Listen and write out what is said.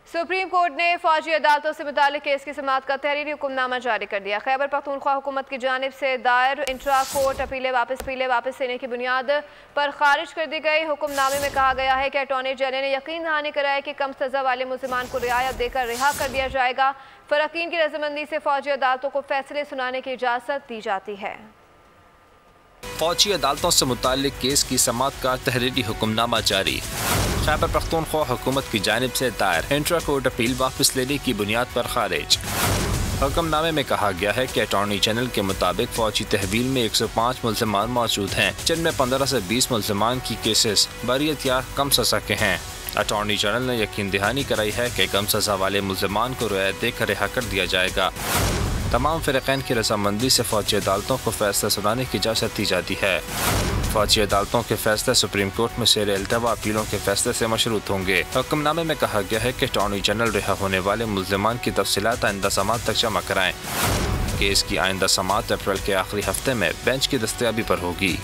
Supreme court ने फौजी अदालतों से मुतालिक केस की समाअत का तहरीरी हुक्मनामा जारी कर दिया। खैबर पख्तूनख्वा हुकूमत की जानिब से दायर इंट्रा कोर्ट अपीलें वापस लेने की बुनियाद पर खारिज कर दी गई। हुक्मनामे में कहा गया है कि अटॉर्नी जनरल ने यकीन दहानी कराया कि कम सज़ा वाले मुल्ज़िमान को रियायत देकर रिहा कर दिया जाएगा। फ़रक़ीन की रज़ामंदी से फौजी अदालतों को फैसले सुनाने की इजाज़त दी जाती है। फौजी अदालतों से मुताल्लिक केस की समाअत का तहरीरी हुक्मनामा जारी। खैबर पख्तूनख्वा हुकूमत की जानिब से दायर इंट्रा कोर्ट अपील वापस लेने की बुनियाद पर खारिज। हुक्मनामे में कहा गया है कि अटॉर्नी जनरल के मुताबिक फौजी तहवील में 105 मुल्ज़िमान मौजूद हैं, जिनमें 15 से 20 मुल्ज़िमान की केसेस बरियत या कम सज़ा के हैं। अटॉर्नी जनरल ने यकीन दहानी कराई है कि कम सज़ा वाले मुल्ज़िमान को रियायत देकर रिहा कर दिया जाएगा। तमाम फ़रीक़ैन की रज़ामंदी से फौजी अदालतों को फैसला सुनाने की इजाज़त दी जाती है। फौजी अदालतों के फैसले सुप्रीम कोर्ट में सेर इल्तवा अपीलों के फैसले से मशरूत होंगे। हुक्मनामे में कहा गया है कि अटॉर्नी जनरल रिहा होने वाले मुल्ज़िमान की तफसीलात आइंदा समाअत तक जमा कराएं। केस की आइंदा समाअत अप्रैल के आखिरी हफ्ते में बेंच की दस्तयाबी पर होगी।